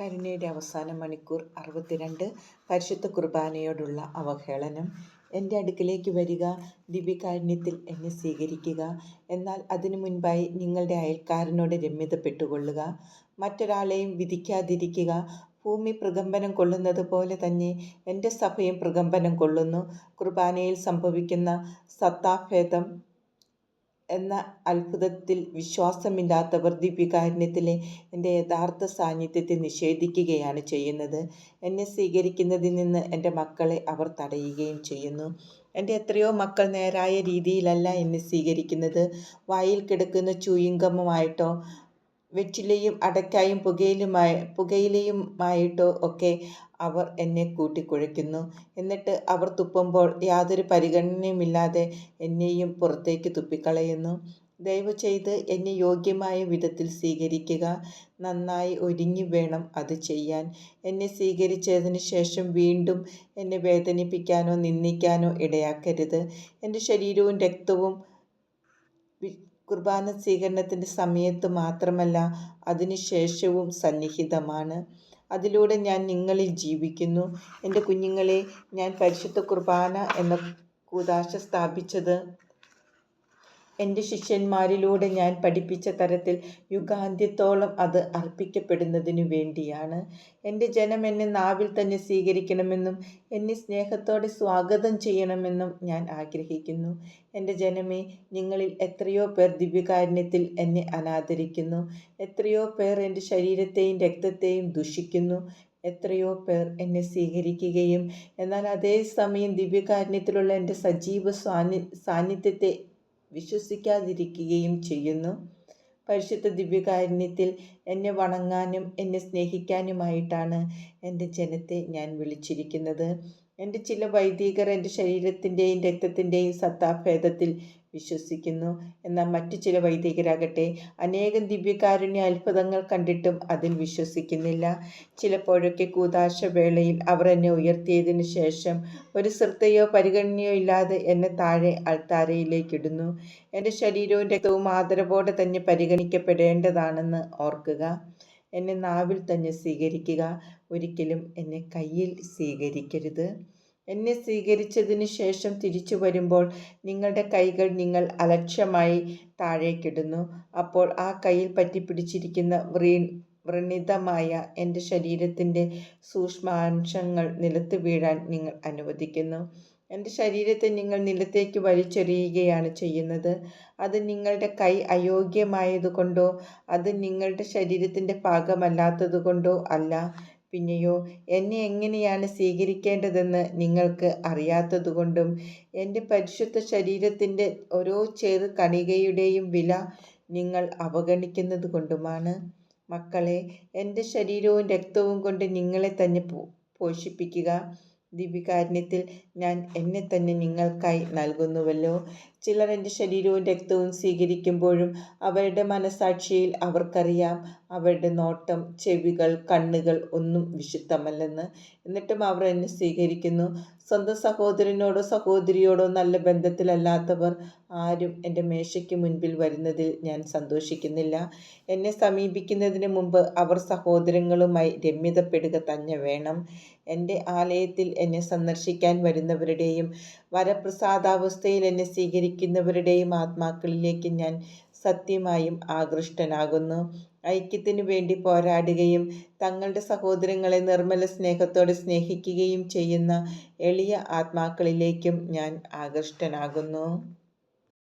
കരുണയുടെ അവസാന മണിക്കൂർ 62. പരിശുദ്ധ കുർബാനയോടുള്ള അവഹേളനം. എൻ്റെ അടുക്കിലേക്ക് വരിക, ദിവ്യകാരുണ്യത്തിൽ എന്നെ സ്വീകരിക്കുക. എന്നാൽ അതിനു മുൻപായി നിങ്ങളുടെ അയൽക്കാരനോട് രമ്യതപ്പെട്ടുകൊള്ളുക. മറ്റൊരാളെയും വിധിക്കാതിരിക്കുക. ഭൂമി പ്രകമ്പനം കൊള്ളുന്നത് പോലെ തന്നെ എൻ്റെ സഭയും പ്രകമ്പനം കൊള്ളുന്നു. കുർബാനയിൽ സംഭവിക്കുന്ന സത്താഭേദം എന്ന അത്ഭുതത്തിൽ വിശ്വാസമില്ലാത്തവർ ദിവ്യകാരുണ്യത്തിലെ എൻ്റെ യഥാർത്ഥ സാന്നിധ്യത്തെ നിഷേധിക്കുകയാണ് ചെയ്യുന്നത്. എന്നെ സ്വീകരിക്കുന്നതിൽ നിന്ന് എൻ്റെ മക്കളെ അവർ തടയുകയും ചെയ്യുന്നു. എൻ്റെ എത്രയോ മക്കൾ നേരായ രീതിയിലല്ല എന്നെ സ്വീകരിക്കുന്നത്. വായിൽ കിടക്കുന്ന ചൂയിങ്കമ്മുമായിട്ടോ വെറ്റിലയും അടയ്ക്കായും പുകയിലയുമായിട്ടോ ഒക്കെ അവർ എന്നെ കൂട്ടിക്കുഴയ്ക്കുന്നു. എന്നിട്ട് അവർ തുപ്പുമ്പോൾ യാതൊരു പരിഗണനയുമില്ലാതെ എന്നെയും പുറത്തേക്ക് തുപ്പിക്കളയുന്നു. ദയവ് ചെയ്ത് എന്നെ യോഗ്യമായ വിധത്തിൽ സ്വീകരിക്കുക. നന്നായി ഒരുങ്ങി വേണം അത് ചെയ്യാൻ. എന്നെ സ്വീകരിച്ചതിന് ശേഷം വീണ്ടും എന്നെ വേദനിപ്പിക്കാനോ നിന്ദിക്കാനോ ഇടയാക്കരുത്. എൻ്റെ ശരീരവും രക്തവും കുർബാന സ്വീകരണത്തിൻ്റെ സമയത്ത് മാത്രമല്ല അതിനുശേഷവും സന്നിഹിതമാണ്. അതിലൂടെ ഞാൻ നിങ്ങളിൽ ജീവിക്കുന്നു. എൻ്റെ കുഞ്ഞുങ്ങളെ, ഞാൻ പരിശുദ്ധ കുർബാന എന്ന കൂദാശ സ്ഥാപിച്ചത് എൻ്റെ ശിഷ്യന്മാരിലൂടെ ഞാൻ പഠിപ്പിച്ച തരത്തിൽ യുഗാന്ത്യത്തോളം അത് അർപ്പിക്കപ്പെടുന്നതിനു വേണ്ടിയാണ്. എൻ്റെ ജനം എന്നെ നാവിൽ തന്നെ സ്വീകരിക്കണമെന്നും എന്നെ സ്നേഹത്തോടെ സ്വാഗതം ചെയ്യണമെന്നും ഞാൻ ആഗ്രഹിക്കുന്നു. എൻ്റെ ജനമേ, നിങ്ങളിൽ എത്രയോ പേർ ദിവ്യകാരുണ്യത്തിൽ എന്നെ അനാദരിക്കുന്നു. എത്രയോ പേർ എൻ്റെ ശരീരത്തെയും രക്തത്തെയും ദുഷിക്കുന്നു. എത്രയോ പേർ എന്നെ സ്വീകരിക്കുകയും എന്നാൽ അതേ സമയം ദിവ്യകാരുണ്യത്തിലുള്ള എൻ്റെ സജീവ സാന്നിധ്യത്തെ വിശ്വസിക്കാതിരിക്കുകയും ചെയ്യുന്നു. പരിശുദ്ധ ദിവ്യകാരുണ്യത്തിൽ എന്നെ വണങ്ങാനും എന്നെ സ്നേഹിക്കാനുമായിട്ടാണ് എൻ്റെ ജനത്തെ ഞാൻ വിളിച്ചിരിക്കുന്നത്. എൻ്റെ ചില വൈദികർ എൻ്റെ ശരീരത്തിൻ്റെയും രക്തത്തിൻ്റെയും സത്താഭേദത്തിൽ വിശ്വസിക്കുന്നു. എന്നാൽ മറ്റു ചില വൈദികരാകട്ടെ അനേകം ദിവ്യകാരുണ്യ അത്ഭുതങ്ങൾ കണ്ടിട്ടും അതിൽ വിശ്വസിക്കുന്നില്ല. ചിലപ്പോഴൊക്കെ കൂദാശ വേളയിൽ അവർ എന്നെ ഉയർത്തിയതിനു ശേഷം ഒരു ശ്രദ്ധയോ പരിഗണനയോ ഇല്ലാതെ എന്നെ താഴെ അൾത്താരയിലേക്കിടുന്നു. എൻ്റെ ശരീരവും രക്തവും ആദരവോടെ തന്നെ പരിഗണിക്കപ്പെടേണ്ടതാണെന്ന് ഓർക്കുക. എന്നെ നാവിൽ തന്നെ സ്വീകരിക്കുക, ഒരിക്കലും എന്നെ കയ്യിൽ സ്വീകരിക്കരുത്. എന്നെ സ്വീകരിച്ചതിന് ശേഷം തിരിച്ചു വരുമ്പോൾ നിങ്ങളുടെ കൈകൾ നിങ്ങൾ അലക്ഷ്യമായി താഴേക്കിടുന്നു. അപ്പോൾ ആ കയ്യിൽ പറ്റിപ്പിടിച്ചിരിക്കുന്ന വ്രണിതമായ എൻ്റെ ശരീരത്തിൻ്റെ സൂക്ഷ്മാംശങ്ങൾ നിലത്ത് വീഴാൻ നിങ്ങൾ അനുവദിക്കുന്നു. എൻ്റെ ശരീരത്തെ നിങ്ങൾ നിലത്തേക്ക് വലിച്ചെറിയുകയാണ് ചെയ്യുന്നത്. അത് നിങ്ങളുടെ കൈ അയോഗ്യമായതുകൊണ്ടോ അത് നിങ്ങളുടെ ശരീരത്തിൻ്റെ ഭാഗമല്ലാത്തതുകൊണ്ടോ അല്ല, പിന്നെയോ എന്നെ എങ്ങനെയാണ് സ്വീകരിക്കേണ്ടതെന്ന് നിങ്ങൾക്ക് അറിയാത്തതുകൊണ്ടും എൻ്റെ പരിശുദ്ധ ശരീരത്തിൻ്റെ ഓരോ ചെറു കണികയുടെയും വില നിങ്ങൾ അവഗണിക്കുന്നത് കൊണ്ടുമാണ്. മക്കളെ, എൻ്റെ ശരീരവും രക്തവും കൊണ്ട് നിങ്ങളെ തന്നെ പോഷിപ്പിക്കുക. ദിവ്യകാരുണ്യത്തിൽ ഞാൻ എന്നെ തന്നെ നിങ്ങൾക്കായി നൽകുന്നുവല്ലോ. ചിലർ എൻ്റെ ശരീരവും രക്തവും സ്വീകരിക്കുമ്പോഴും അവരുടെ മനസാക്ഷിയിൽ അവർക്കറിയാം അവരുടെ നോട്ടം, ചെവികൾ, കണ്ണുകൾ ഒന്നും വിശുദ്ധമല്ലെന്ന്. എന്നിട്ടും അവർ എന്നെ സ്വീകരിക്കുന്നു. സ്വന്തം സഹോദരനോടോ സഹോദരിയോടോ നല്ല ബന്ധത്തിലല്ലാത്തവർ ആരും എൻ്റെ മേശയ്ക്ക് മുൻപിൽ വരുന്നതിൽ ഞാൻ സന്തോഷിക്കുന്നില്ല. എന്നെ സമീപിക്കുന്നതിന് മുമ്പ് അവർ സഹോദരങ്ങളുമായി രമ്യതപ്പെടുക തന്നെ വേണം. എൻ്റെ ആലയത്തിൽ എന്നെ സന്ദർശിക്കാൻ വരുന്നവരുടെയും വരപ്രസാദാവസ്ഥയിൽ എന്നെ സ്വീകരിക്കുന്നവരുടെയും ആത്മാക്കളിലേക്ക് ഞാൻ സത്യമായും ആകൃഷ്ടനാകുന്നു. ഐക്യത്തിനു വേണ്ടി പോരാടുകയും തങ്ങളുടെ സഹോദരങ്ങളെ നിർമ്മല സ്നേഹത്തോടെ സ്നേഹിക്കുകയും ചെയ്യുന്ന എളിയ ആത്മാക്കളിലേക്കും ഞാൻ ആകൃഷ്ടനാകുന്നു.